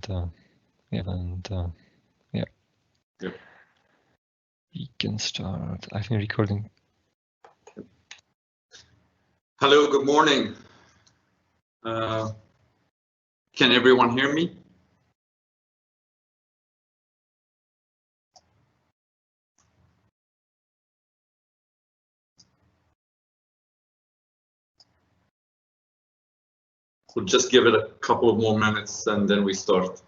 yeah. Yep. We can start. I've been recording. Hello, good morning. Can everyone hear me? We'll just give it a couple of more minutes and then we start.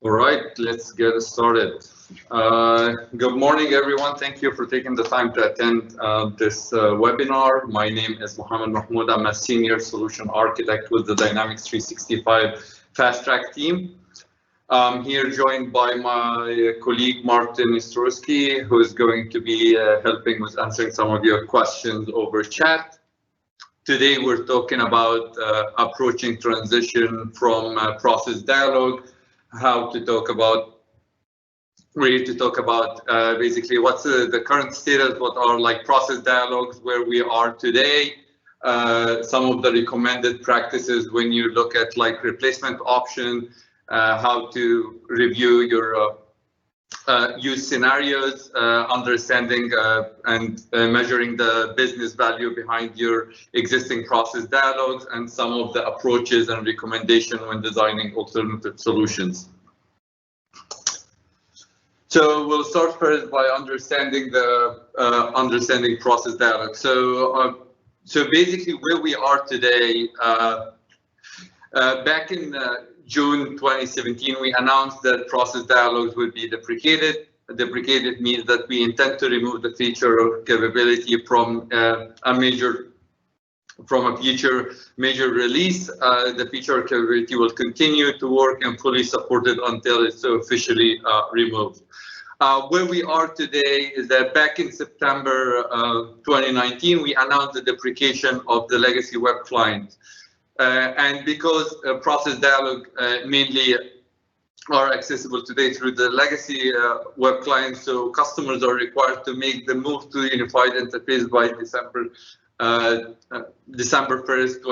All right, let's get started. Good morning, everyone. Thank you for taking the time to attend this webinar. My name is Mohammed Mahmoud. I'm a Senior Solution Architect with the Dynamics 365 Fast Track team. I'm here joined by my colleague, Martin Ostrowski, who is going to be helping with answering some of your questions over chat. Today, we're talking about approaching transition from process dialogue, how to talk about, basically what's the current status, what are like process dialogues, where we are today, some of the recommended practices when you look at like replacement option, how to review your use scenarios, understanding and measuring the business value behind your existing process dialogues, and some of the approaches and recommendation when designing alternative solutions. So we'll start first by understanding the process dialogue. So basically where we are today, back in June 2017, we announced that process dialogues would be deprecated. Deprecated means that we intend to remove the feature or capability from a future major release. The feature or capability will continue to work and fully supported until it's officially removed. Where we are today is that back in September 2019, we announced the deprecation of the legacy web client. And because process dialogue mainly are accessible today through the legacy web client, so customers are required to make the move to unified interface by December 1st,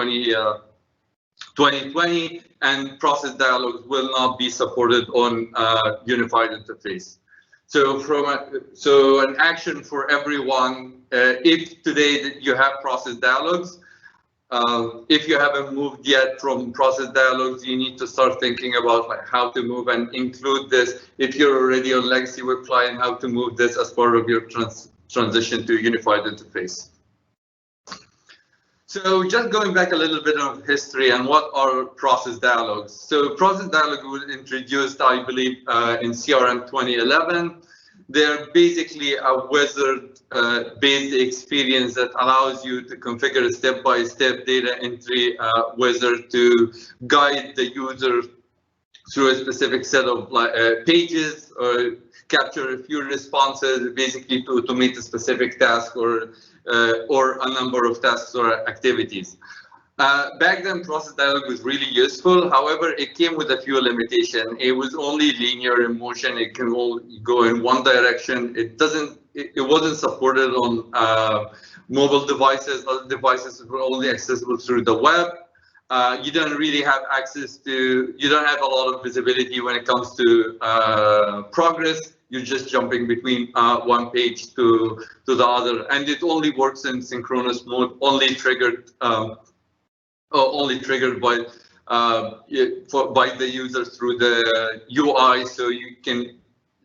2020, and process dialogues will not be supported on unified interface. So an action for everyone, if today you have process dialogues, if you haven't moved yet from process dialogues, you need to start thinking about like how to move and include this. If you're already on legacy web client, how to move this as part of your transition to unified interface. So just going back a little bit of history and what are process dialogues. So process dialogue was introduced, I believe, in CRM 2011. They're basically a wizard-based experience that allows you to configure a step-by-step data entry wizard to guide the user through a specific set of pages or capture a few responses, basically to automate a specific task or a number of tasks or activities. Back then, process dialogue was really useful. However, it came with a few limitations. It was only linear in motion. It can only go in one direction. It wasn't supported on mobile devices. Other devices were only accessible through the web. you don't really have access to, you don't have a lot of visibility when it comes to progress. You're just jumping between one page to the other, and it only works in synchronous mode, only triggered by by the user through the UI. So you can,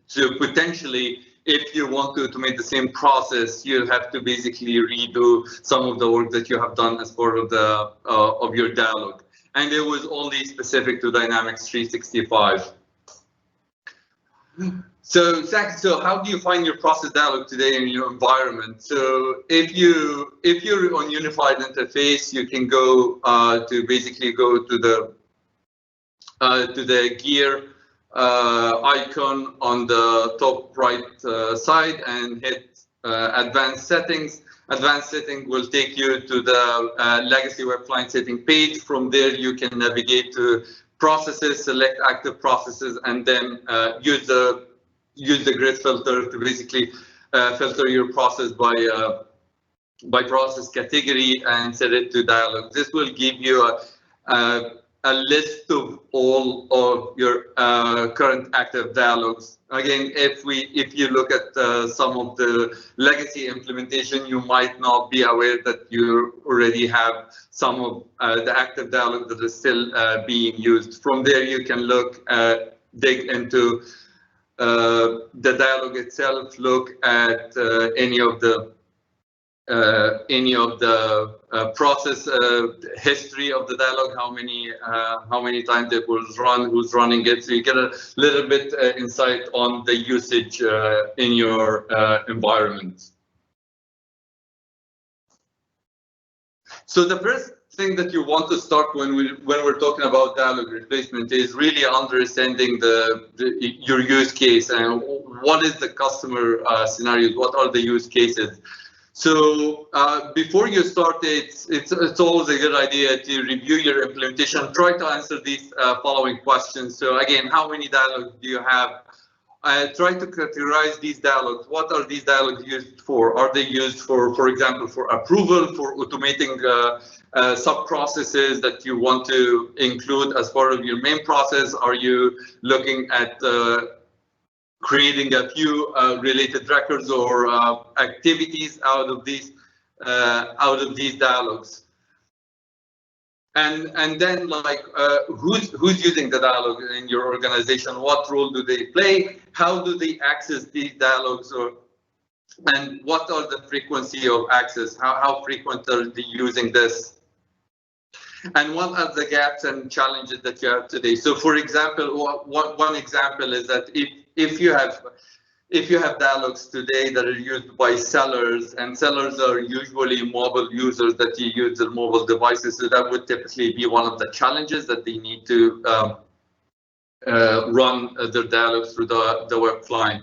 so potentially, if you want to automate the same process, you have to basically redo some of the work that you have done as part of the of your dialog. And it was only specific to Dynamics 365. So how do you find your process dialog today in your environment? So if you're on unified interface, you can go to basically go to the gear icon on the top right side and hit advanced settings. Advanced setting will take you to the legacy web client setting page. From there, you can navigate to processes, select active processes, and then use the grid filter to basically filter your process by process category and set it to dialog. This will give you a list of all of your current active dialogs. Again, if you look at some of the legacy implementation, you might not be aware that you already have some of the active dialog that is still being used. From there, you can look, dig into the dialog itself, look at any of the process history of the dialog, how many times it was run, who's running it, so you get a little bit insight on the usage in your environment. So the first thing that you want to start when we're talking about dialog replacement is really understanding your use case and what is the customer scenarios, what are the use cases. So before you start, it's always a good idea to review your implementation. Try to answer these following questions. So again, how many dialogs do you have? Try to categorize these dialogs. What are these dialogs used for? Are they used for example, for approval, for automating sub-processes that you want to include as part of your main process? Are you looking at creating a few related records or activities out of these dialogs? And then, like, who's using the dialog in your organization? What role do they play? How do they access these dialogs? And what are the frequency of access? How frequent are they using this? And what are the gaps and challenges that you have today? So, for example, one example is that if you have dialogs today that are used by sellers, and sellers are usually mobile users that you use their mobile devices, so that would typically be one of the challenges that they need to run their dialogs through the web client.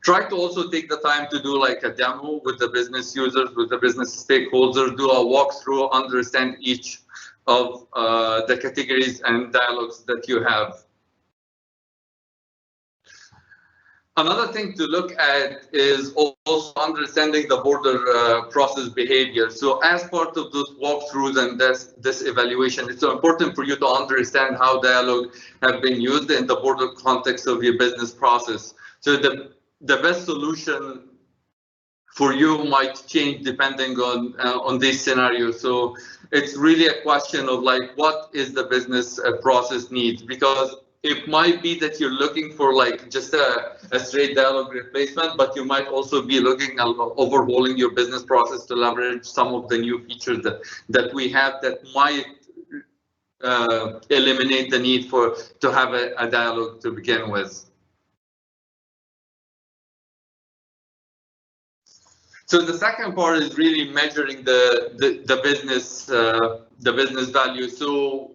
Try to also take the time to do like a demo with the business users, with the business stakeholders, do a walkthrough, understand each of the categories and dialogs that you have. Another thing to look at is also understanding the border process behavior. So as part of those walkthroughs and this evaluation, it's so important for you to understand how dialog have been used in the border context of your business process. So the best solution for you might change depending on this scenario. So it's really a question of like, what is the business process needs? Because it might be that you're looking for like just a straight dialog replacement, but you might also be looking at overhauling your business process to leverage some of the new features that we have that might eliminate the need to have a dialog to begin with. So the second part is really measuring the business value. So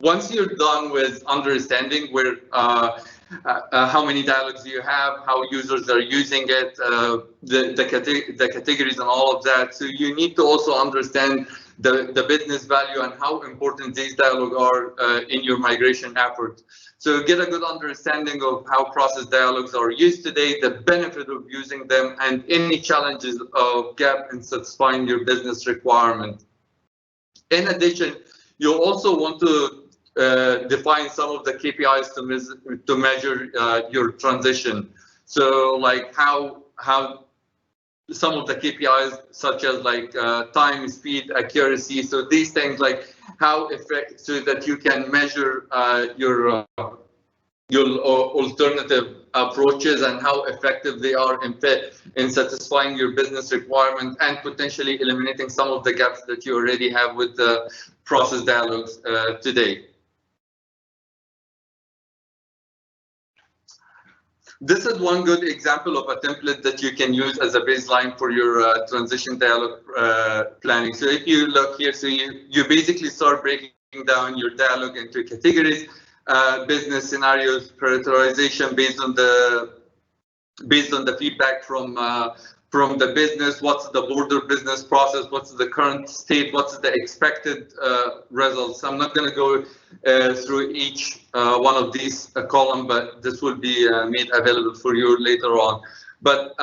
once you're done with understanding where how many dialogs you have, how users are using it, the categories and all of that, so you need to also understand the business value and how important these dialogs are in your migration effort. So get a good understanding of how process dialogs are used today, the benefit of using them, and any challenges of gap in satisfying your business requirement. In addition, You also want to define some of the KPIs to measure your transition. So like how some of the KPIs such as like time, speed, accuracy. So these things like how effective, so that you can measure your alternative approaches and how effective they are in satisfying your business requirement and potentially eliminating some of the gaps that you already have with the process dialogues today. This is one good example of a template that you can use as a baseline for your transition dialogue planning. So if you look here, so you basically start breaking down your dialogue into categories, business scenarios, prioritization based on the feedback from the business, what's the border business process, what's the current state, what's the expected results. I'm not going to go through each one of these columns, but this will be made available for you later on. But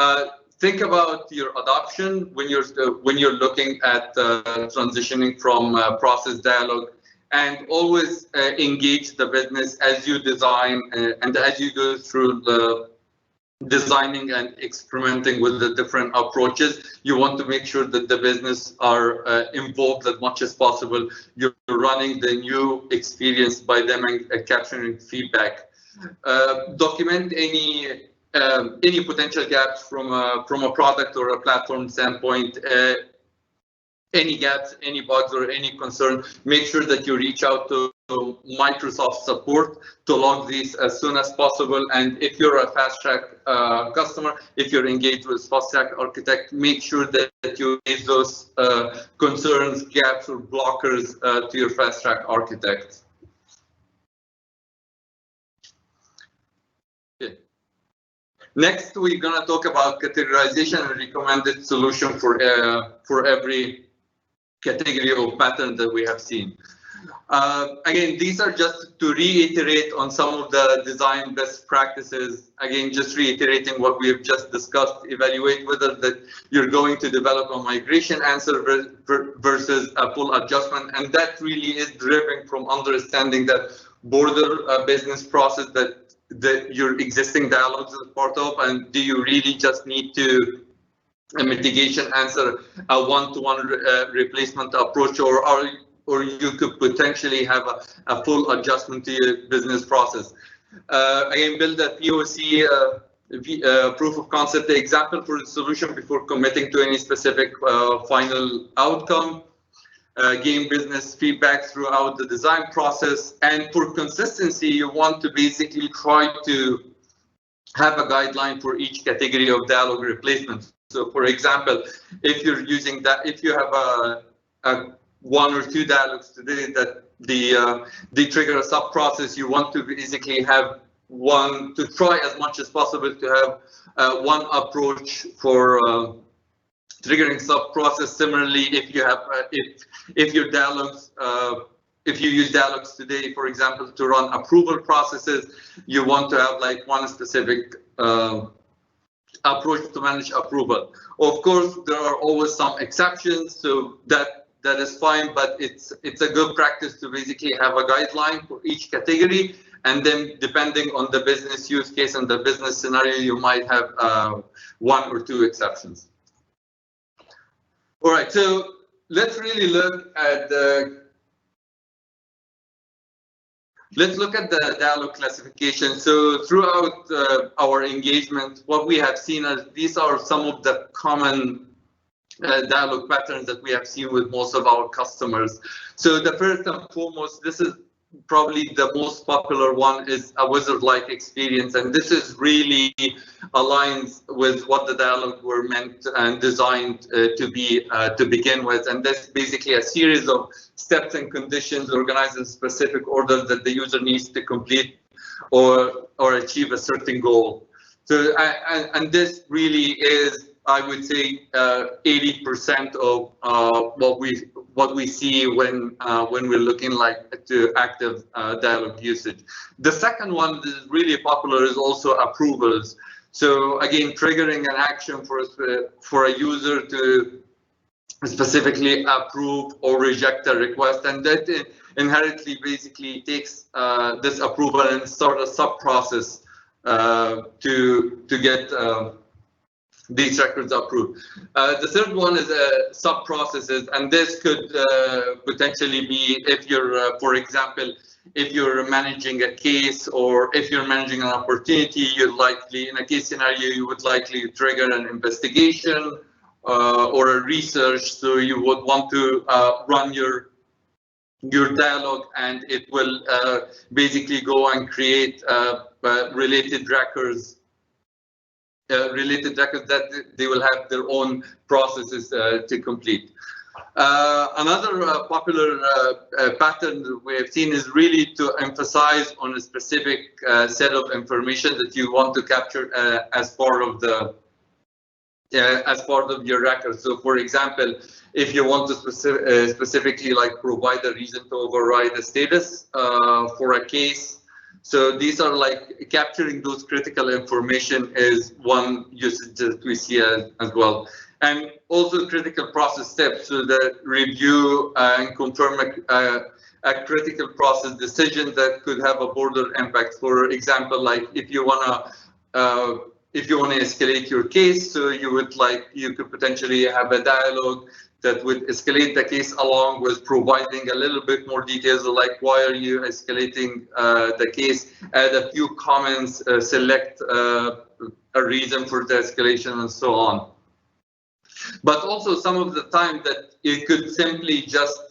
think about your adoption when you're looking at transitioning from process dialogue, and always engage the business as you design and as you go through the designing and experimenting with the different approaches. You want to make sure that the business are involved as much as possible. You're running the new experience by them and capturing feedback. Document any potential gaps from a product or a platform standpoint. Any gaps, any bugs, or any concern, make sure that you reach out to Microsoft support to log these as soon as possible. And if you're a fast track customer, if you're engaged with fast track architect, make sure that you raise those concerns, gaps, or blockers to your fast track architect. Okay. Next, we're gonna talk about categorization and recommended solution for every category of pattern that we have seen. Again, these are just to reiterate on some of the design best practices. Again, just reiterating what we have just discussed. Evaluate whether that you're going to develop a migration answer versus a full adjustment, and that really is driven from understanding that border business process that your existing dialogues is part of, and do you really just need to a mitigation answer, a one-to-one replacement approach, or you could potentially have a full adjustment to your business process. Again, build a POC, proof of concept example for the solution before committing to any specific final outcome. Gain business feedback throughout the design process. And for consistency, you want to basically try to have a guideline for each category of dialogue replacement. So, for example, if you're using that, if you have a one or two dialogues today that they trigger a sub process, you want to basically have one to try as much as possible to have one approach for triggering sub process. Similarly, if you have if your dialogues if you use dialogues today, for example, to run approval processes, you want to have like one specific approach to manage approval. Of course, there are always some exceptions, so that is fine, but it's a good practice to basically have a guideline for each category, and then depending on the business use case and the business scenario, you might have one or two exceptions. All right, so let's really look at the dialogue classification. So throughout our engagement, what we have seen is these are some of the common dialogue patterns that we have seen with most of our customers. So the first and foremost, this is probably the most popular one, is a wizard-like experience, and this is really aligns with what the dialogue were meant and designed to be to begin with. And that's basically a series of steps and conditions organized in specific order that the user needs to complete or achieve a certain goal. So and this really is, I would say, 80% of what we see when we're looking like to active dialogue usage. The second one that is really popular is also approvals. So again, triggering an action for a user to specifically approve or reject a request, and that inherently basically takes this approval and start a sub-process to get these records approved. The third one is sub-processes, and this could potentially be if you're, for example, if you're managing a case or if you're managing an opportunity, you'd likely, in a case scenario, you would likely trigger an investigation or a research. So you would want to run your dialog, and it will basically go and create related records that they will have their own processes to complete. Another popular pattern we have seen is really to emphasize on a specific set of information that you want to capture as part of the your record. So, for example, if you want to specifically like provide a reason to override the status for a case. So these are like capturing those critical information is one usage that we see as well. And also critical process steps, so that review and confirm a critical process decision that could have a broader impact. For example, like if you wanna escalate your case, so you could potentially have a dialogue that would escalate the case along with providing a little bit more details, like why are you escalating the case, add a few comments, select a reason for the escalation, and so on. But also some of the time that it could simply just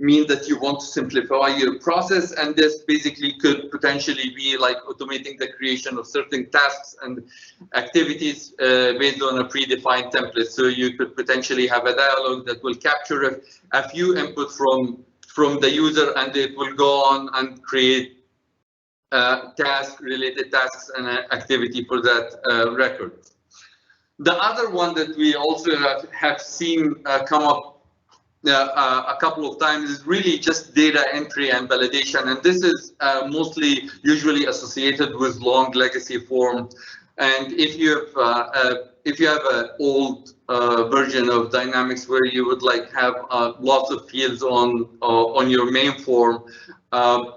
mean that you want to simplify your process, and this basically could potentially be like automating the creation of certain tasks and activities based on a predefined template. So you could potentially have a dialogue that will capture a few input from the user, and it will go on and create related tasks and activity for that record. The other one that we also have seen come up a couple of times is really just data entry and validation, and this is usually associated with long legacy forms. And if you have an old version of Dynamics where you would like have lots of fields on your main form,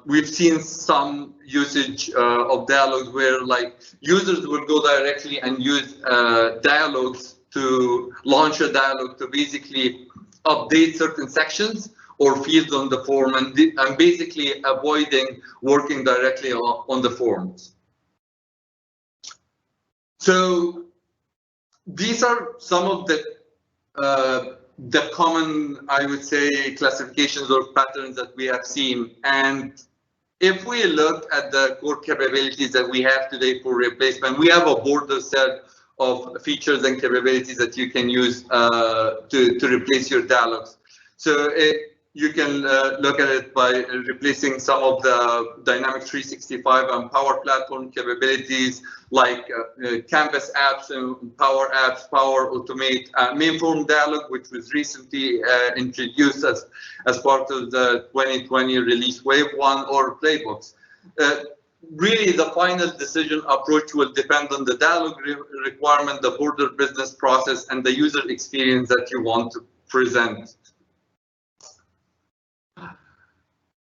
we've seen some usage of Dialogs where like users will go directly and use Dialogs to launch a dialog to basically update certain sections or fields on the form, and basically avoiding working directly on the forms. So these are some of the common, I would say, classifications or patterns that we have seen. And if we look at the core capabilities that we have today for replacement, we have a broader set of features and capabilities that you can use to replace your dialogs. So you can look at it by replacing some of the Dynamics 365 and Power Platform capabilities like Canvas apps and Power Apps, Power Automate, Mainform Dialog, which was recently introduced as part of the 2020 release Wave 1, or Playbooks. Really, the final decision approach will depend on the dialog requirement, the broader business process, and the user experience that you want to present.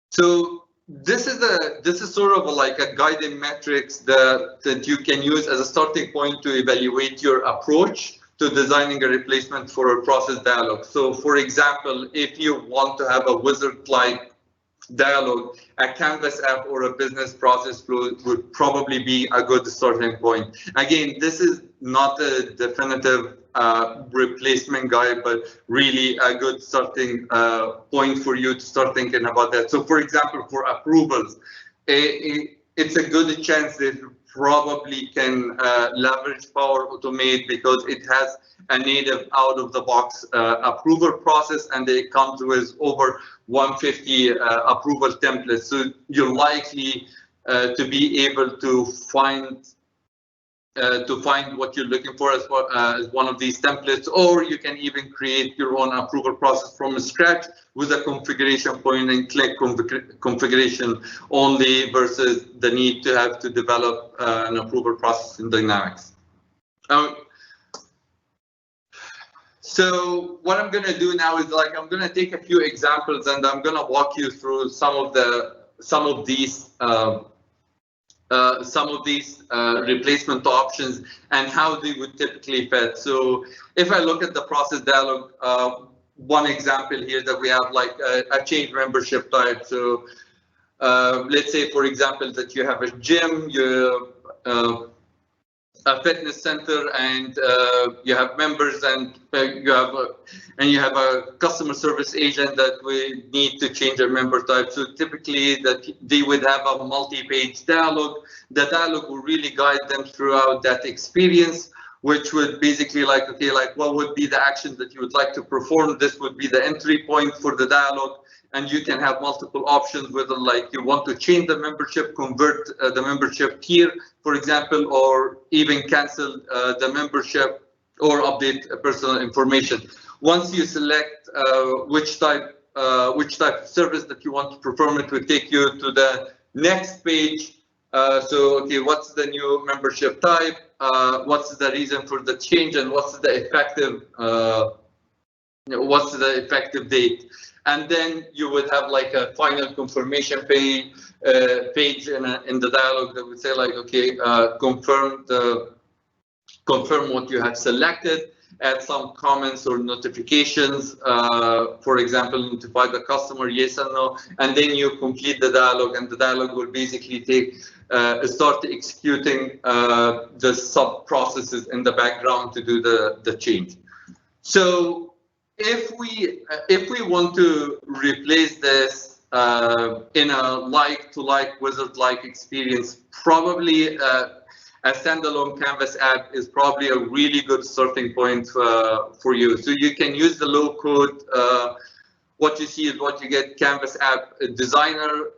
So this is sort of like a guiding metrics that you can use as a starting point to evaluate your approach to designing a replacement for a process dialog. So, for example, if you want to have a wizard-like dialog, a Canvas app or a business process flow would probably be a good starting point. Again, this is not a definitive replacement guide, but really a good starting point for you to start thinking about that. So, for example, for approvals, it's a good chance that you probably can leverage Power Automate because it has a native out-of-the-box approval process, and it comes with over 150 approval templates. So you're likely to be able to find what you're looking for as one of these templates, or you can even create your own approval process from scratch with a configuration point and click configuration only versus the need to have to develop an approval process in Dynamics. So what I'm going to do now is like I'm going to take a few examples and I'm going to walk you through some of these replacement options and how they would typically fit. So if I look at the process dialog, one example here that we have like a change membership type. So let's say, for example, that you have a gym, a fitness center, and you have members, and you have a customer service agent that we need to change a member type. So typically that they would have a multi-page dialog. The dialog will really guide them throughout that experience, which would basically like, okay, like what would be the action that you would like to perform? This would be the entry point for the dialog. And you can have multiple options, whether like you want to change the membership, convert the membership tier, for example, or even cancel the membership or update personal information. Once you select which type of service that you want to perform, it will take you to the next page. So, okay, what's the new membership type? What's the reason for the change, and what's the effective date? And then you would have like a final confirmation page in the dialog that would say like, okay, confirm what you have selected, add some comments or notifications, for example, notify the customer, yes or no, and then you complete the dialog, and the dialog will basically start executing the sub processes in the background to do the change. So if we want to replace this in a like-to-like wizard-like experience, probably a standalone Canvas app is probably a really good starting point for you. So you can use the low code. What you see is what you get: Canvas app designer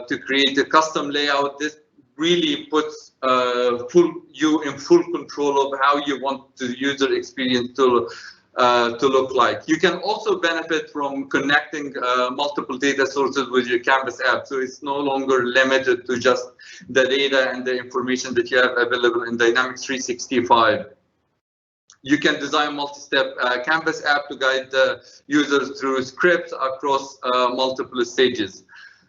to create a custom layout. This really puts you in full control of how you want the user experience to look like. You can also benefit from connecting multiple data sources with your Canvas app, so it's no longer limited to just the data and the information that you have available in Dynamics 365. You can design multi-step Canvas app to guide the users through scripts across multiple stages.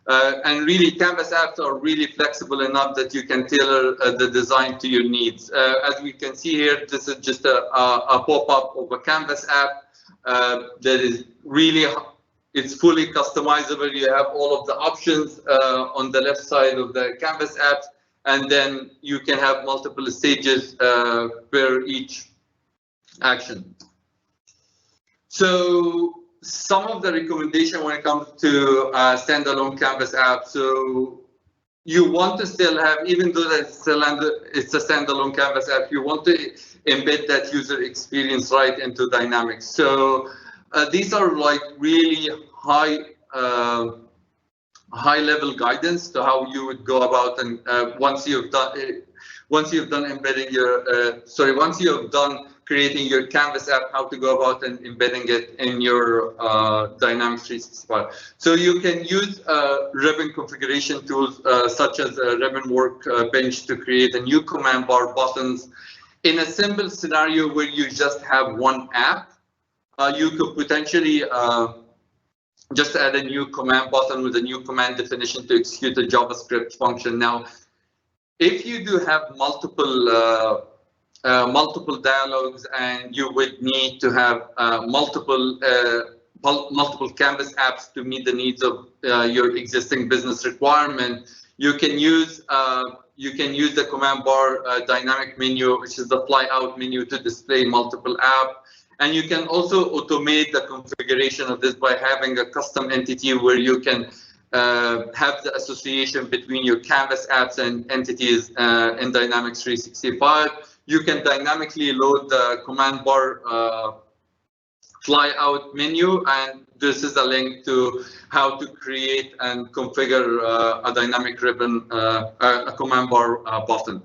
And really, Canvas apps are really flexible enough that you can tailor the design to your needs. As we can see here, this is just a pop-up of a Canvas app that is really, it's fully customizable. You have all of the options on the left side of the Canvas apps, and then you can have multiple stages per each action. So some of the recommendation when it comes to standalone Canvas app. So you want to still have, even though it's a standalone Canvas app, you want to embed that user experience right into Dynamics. So these are like really high level guidance to how you would go about, and once you've done embedding your once you have done creating your Canvas app, how to go about and embedding it in your Dynamics 365. So you can use ribbon configuration tools such as ribbon workbench to create a new command bar buttons. In a simple scenario where you just have one app, you could potentially just add a new command button with a new command definition to execute a JavaScript function. Now, if you do have multiple dialogues and you would need to have multiple Canvas apps to meet the needs of your existing business requirement, you can use the command bar dynamic menu, which is the fly out menu, to display multiple apps. And you can also automate the configuration of this by having a custom entity where you can have the association between your Canvas apps and entities in Dynamics 365. You can dynamically load the command bar fly out menu, and this is a link to how to create and configure a dynamic ribbon, a command bar button.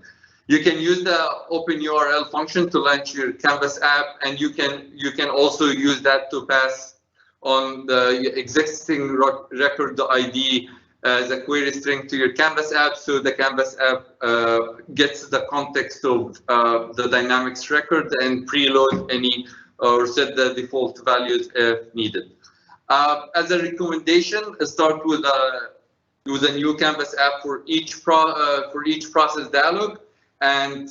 You can use the open URL function to launch your Canvas app, and you can also use that to pass on the existing record ID as a query string to your Canvas app, so the Canvas app gets the context of the Dynamics record and preload any or set the default values if needed. As a recommendation, start with a new Canvas app for each process dialog, and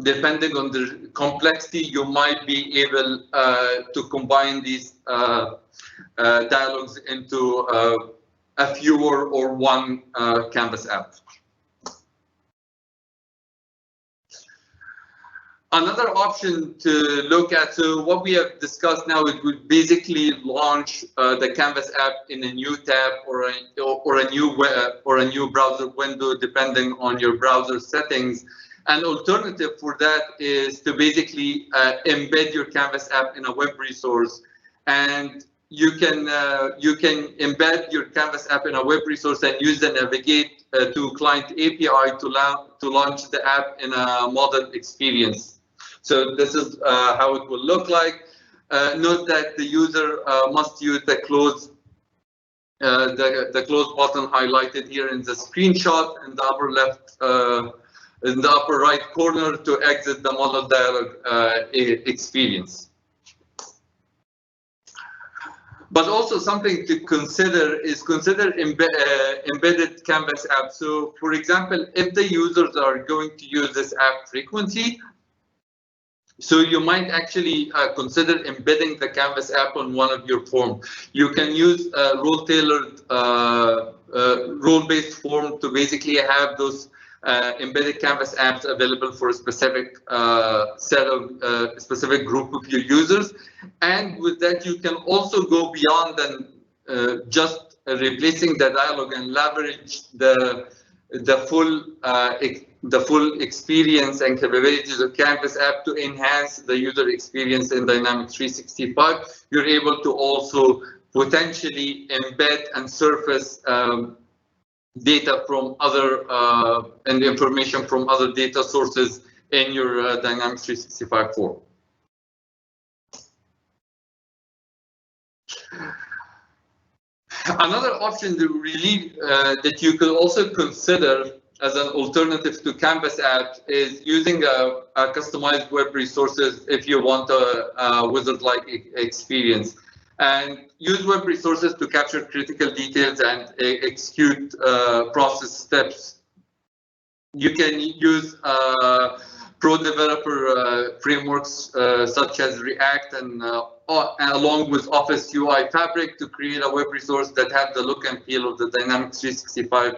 depending on the complexity, you might be able to combine these dialogs into a fewer or one Canvas app. Another option to look at, so what we have discussed now, it would basically launch the Canvas app in a new tab or a new browser window, depending on your browser settings. An alternative for that is to basically embed your Canvas app in a web resource, and you can embed your Canvas app in a web resource and use the navigate to client API to launch the app in a model experience. So this is how it will look like. Note that the user must use the close button highlighted here in the screenshot in the upper left, in the upper right corner to exit the model dialog experience. But also something to consider is embedded Canvas app. So for example, if the users are going to use this app frequently, so you might actually consider embedding the Canvas app on one of your forms. You can use a role-tailored, role-based form to basically have those embedded Canvas apps available for a specific set of specific group of your users. And with that, you can also go beyond than just replacing the dialog and leverage the full experience and capabilities of Canvas app to enhance the user experience in Dynamics 365. You're able to also potentially embed and surface data from other and information from other data sources in your Dynamics 365 form. Another option that you could also consider as an alternative to Canvas app is using a customized web resources if you want a wizard-like experience. And use web resources to capture critical details and execute process steps. You can use pro developer frameworks such as React and along with Office UI Fabric to create a web resource that has the look and feel of the Dynamics 365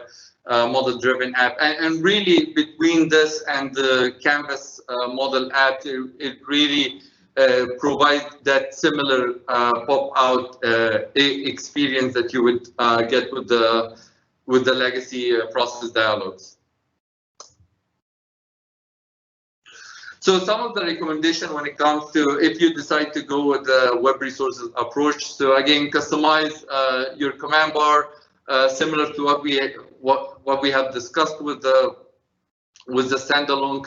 model-driven app. And really, between this and the Canvas model app, it really provides that similar pop-out experience that you would get with the legacy process dialogs. So some of the recommendation when it comes to if you decide to go with the web resources approach. So again, customize your command bar similar to what we have discussed with the standalone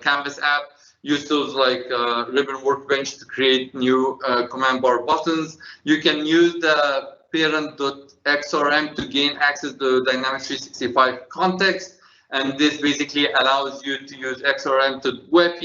Canvas app. Use tools like Ribbon Workbench to create new command bar buttons. You can use the parent.xrm to gain access to Dynamics 365 context. And this basically allows you to use xrm.web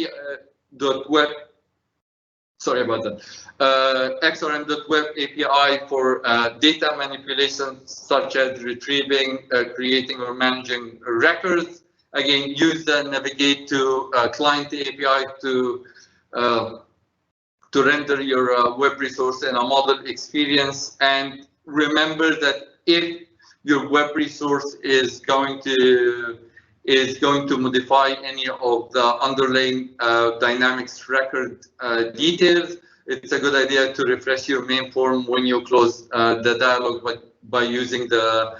xrm.web API for data manipulation, such as retrieving, creating, or managing records. Again, use the navigate to client API to render your web resource in a model experience. And remember that if your web resource is going to modify any of the underlying Dynamics record details, it's a good idea to refresh your main form when you close the dialog by using the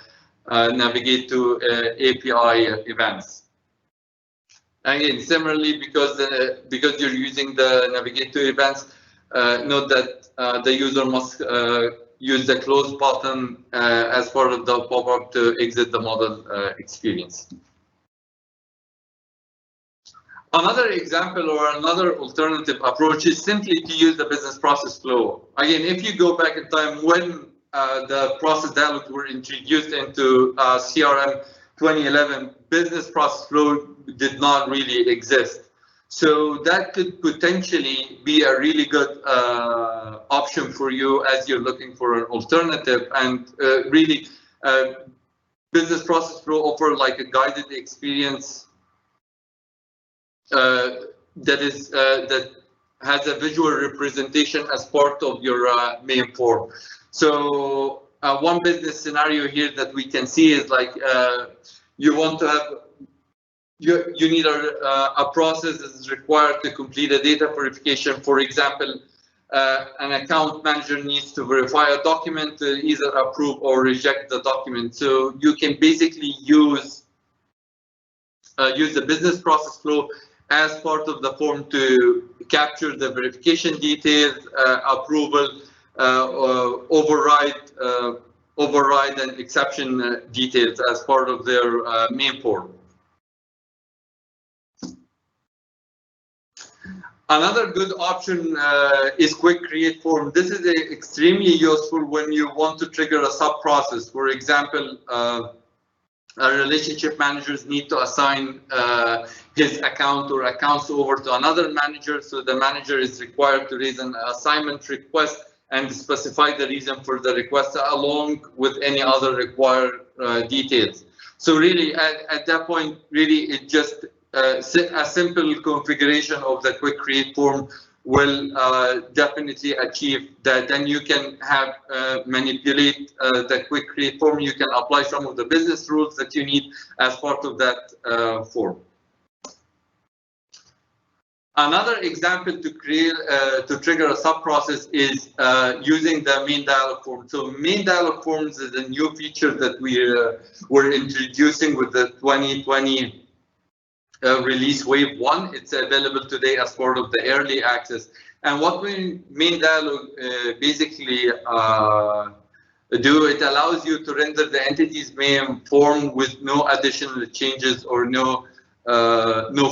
navigate to API events. Again, similarly, because you're using the navigate to events, note that the user must use the close button as part of the pop-up to exit the model experience. Another example or another alternative approach is simply to use the business process flow. Again, if you go back in time when the process dialogs were introduced into CRM 2011, business process flow did not really exist. So that could potentially be a really good option for you as you're looking for an alternative. And really, Business Process Flow offer like a guided experience that has a visual representation as part of your main form. So one business scenario here that we can see is like you want to have you need a process that is required to complete a data verification. For example, an account manager needs to verify a document to either approve or reject the document. So you can basically use the business process flow as part of the form to capture the verification details, approval, override and exception details as part of their main form. Another good option is quick create form. This is extremely useful when you want to trigger a sub process. For example, relationship managers need to assign his account or accounts over to another manager. So the manager is required to raise an assignment request and specify the reason for the request along with any other required details. So really at that point, really it just a simple configuration of the quick create form will definitely achieve that. Then you can have manipulate the quick create form. You can apply some of the business rules that you need as part of that form. Another example to create to trigger a sub process is using the main dialog form. So main dialog forms is a new feature that we're introducing with the 2020 release wave 1. It's available today as part of the early access. And what main dialog basically do, it allows you to render the entity's main form with no additional changes or no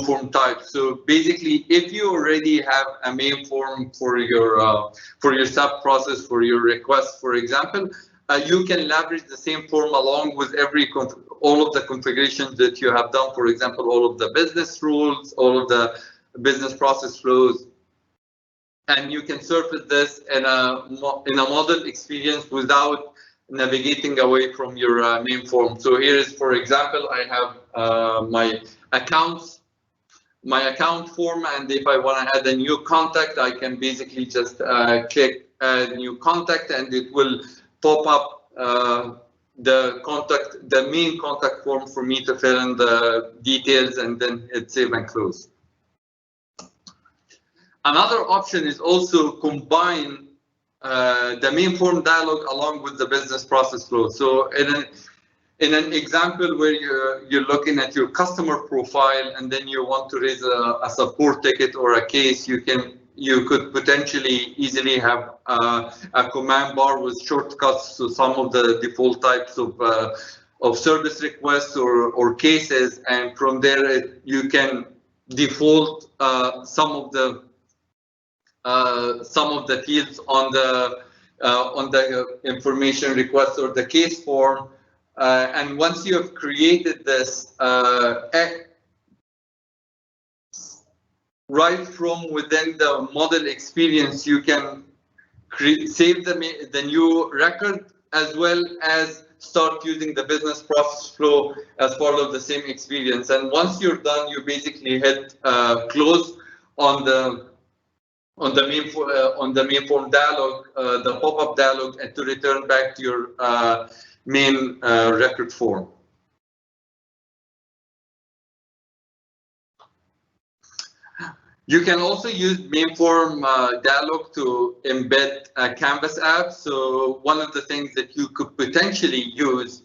form type. So basically, if you already have a main form for your sub process for your request, for example, you can leverage the same form along with all of the configurations that you have done. For example, all of the business rules, all of the business process flows, and you can surface this in a model experience without navigating away from your main form. So here is, for example, I have my account form, and if I want to add a new contact, I can basically just click add new contact, and it will pop up the main contact form for me to fill in the details, and then hit save and close. Another option is also combine the main form dialog along with the business process flow. So in an example where you're looking at your customer profile and then you want to raise a support ticket or a case, you could potentially easily have a command bar with shortcuts to some of the default types of service requests or cases, and from there you can default some of the fields on the information request or the case form, and once you have created this, right from within the model experience, you can save the new record as well as start using the business process flow as part of the same experience. And once you're done, you basically hit close on the main form dialog, the pop-up dialog, and to return back to your main record form. You can also use main form dialog to embed a Canvas app. So one of the things that you could potentially use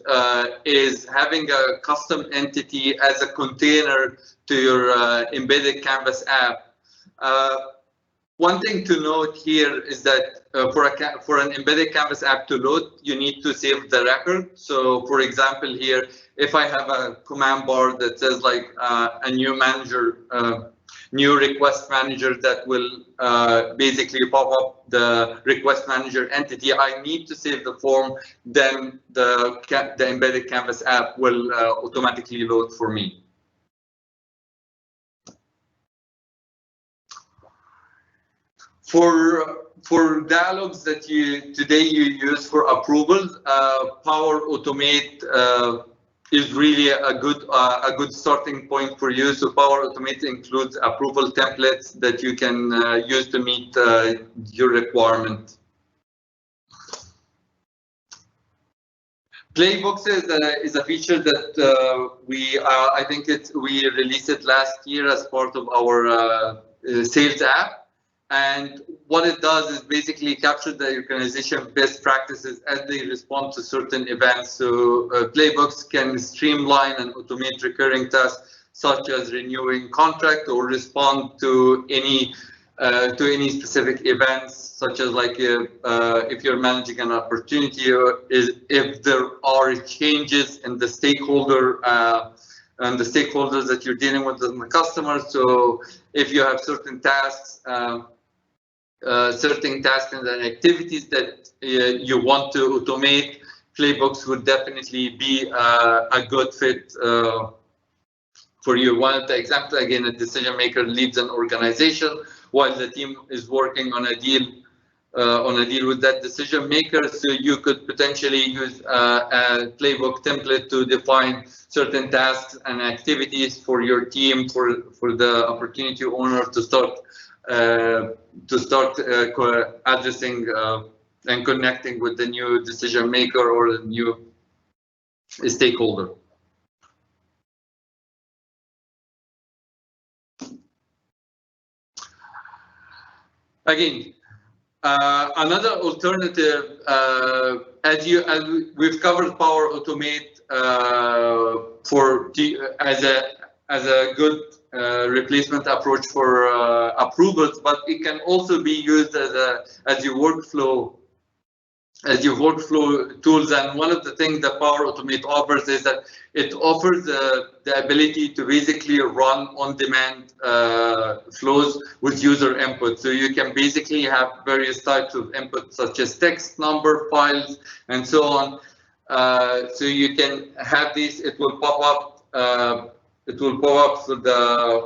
is having a custom entity as a container to your embedded Canvas app. One thing to note here is that for an embedded Canvas app to load, you need to save the record. So for example, here, if I have a command bar that says like a new manager, new request manager that will basically pop up the request manager entity, I need to save the form, then the embedded Canvas app will automatically load for me. For dialogues that you use for approvals, Power Automate is really a good starting point for you. So Power Automate includes approval templates that you can use to meet your requirement. Playbooks is a feature that we released it last year as part of our sales app. And what it does is basically capture the organization best practices as they respond to certain events. So Playbooks can streamline and automate recurring tasks such as renewing contract or respond to any specific events, such as like if you're managing an opportunity, or if there are changes in the stakeholder and the stakeholders that you're dealing with the customers. So if you have certain tasks and activities that you want to automate, Playbooks would definitely be a good fit for you. One of the examples, again, a decision maker leads an organization while the team is working on a deal with that decision maker. So you could potentially use a Playbook template to define certain tasks and activities for your team, for the opportunity owner to start addressing and connecting with the new decision maker or the new stakeholder. Again, another alternative, as we've covered Power Automate as a good replacement approach for approvals, but it can also be used as your workflow tools. And one of the things that Power Automate offers is that it offers the ability to basically run on-demand flows with user input. So you can basically have various types of input, such as text, number, files, and so on. So you can have these. It will pop up. It will pop up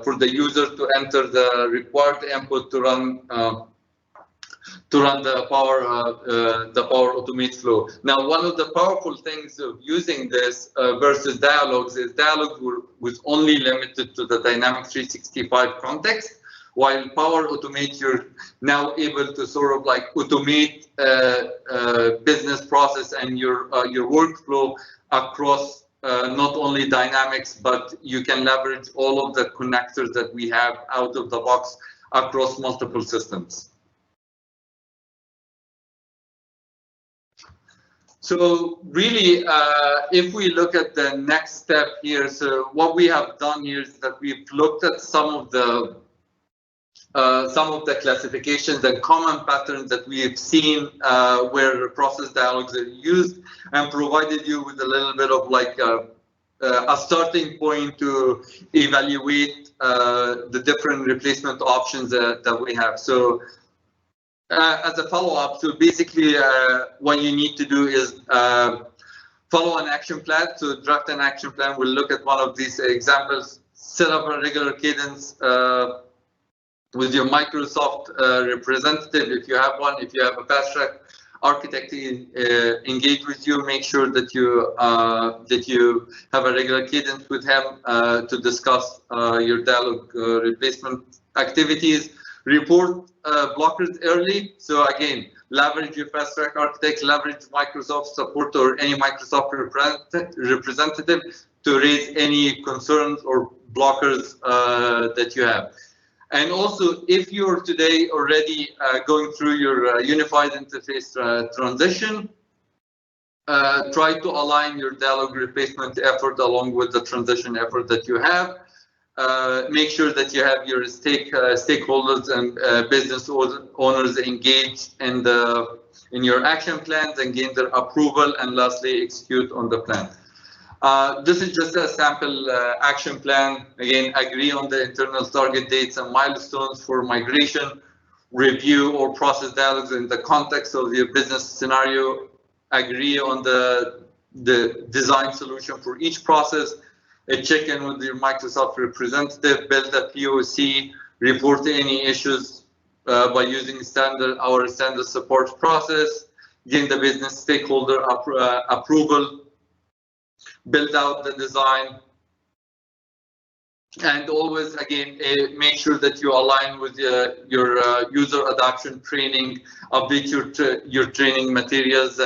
for the user to enter the required input to run the Power Automate flow. Now, one of the powerful things of using this versus Dialogs is Dialogs was only limited to the Dynamics 365 context, while Power Automate, you're now able to sort of like automate business process and your workflow across not only Dynamics, but you can leverage all of the connectors that we have out of the box across multiple systems. So really, if we look at the next step here, so what we have done here is that we've looked at some of the classifications and common patterns that we have seen where process dialogues are used, and provided you with a little bit of like a starting point to evaluate the different replacement options that we have. So as a follow-up, so basically what you need to do is follow an action plan. So draft an action plan. We'll look at one of these examples. Set up a regular cadence with your Microsoft representative, if you have one. If you have a fast track architect engage with you, make sure that you have a regular cadence with him to discuss your dialogue replacement activities. Report blockers early. So again, leverage your fast track architect, leverage Microsoft support or any Microsoft representative to raise any concerns or blockers that you have. And also, if you're today already going through your unified interface transition, try to align your dialogue replacement effort along with the transition effort that you have. Make sure that you have your stakeholders and business owners engaged in your action plans and gain their approval, and lastly, execute on the plan. This is just a sample action plan. Again, agree on the internal target dates and milestones for migration, review or process dialogues in the context of your business scenario, agree on the design solution for each process, check in with your Microsoft representative, build a POC, report any issues by using our standard support process, gain the business stakeholder approval, build out the design, and always, again, make sure that you align with your user adoption training, update your training materials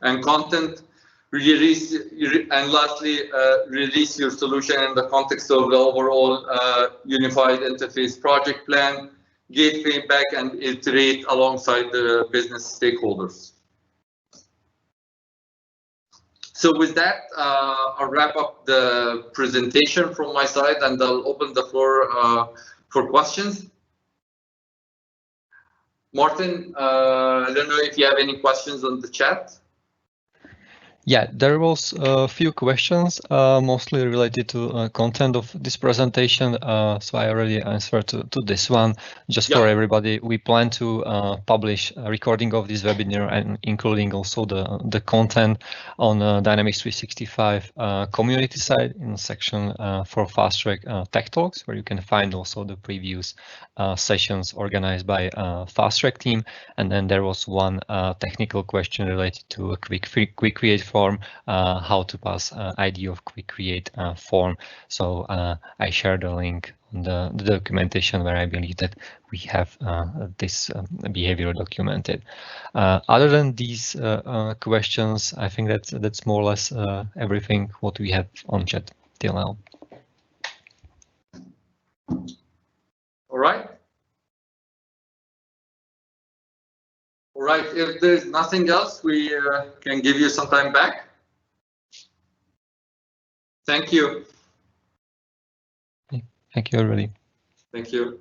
and content, release, and lastly, release your solution in the context of the overall unified interface project plan, get feedback, and iterate alongside the business stakeholders. So with that, I'll wrap up the presentation from my side, and I'll open the floor for questions. Martin, I don't know if you have any questions on the chat. Yeah, there was a few questions, mostly related to content of this presentation. So I already answered to this one. Just for everybody, we plan to publish a recording of this webinar and including also the content on Dynamics 365 community site in section for Fast Track Tech Talks, where you can find also the previous sessions organized by Fast Track team. And then there was one technical question related to a quick create form, how to pass ID of quick create form. So I shared a link on the documentation where I believe that we have this behavior documented. Other than these questions, I think that's more or less everything what we have on chat till now. All right. All right, if there's nothing else, we can give you some time back. Thank you. Thank you, everybody. Thank you.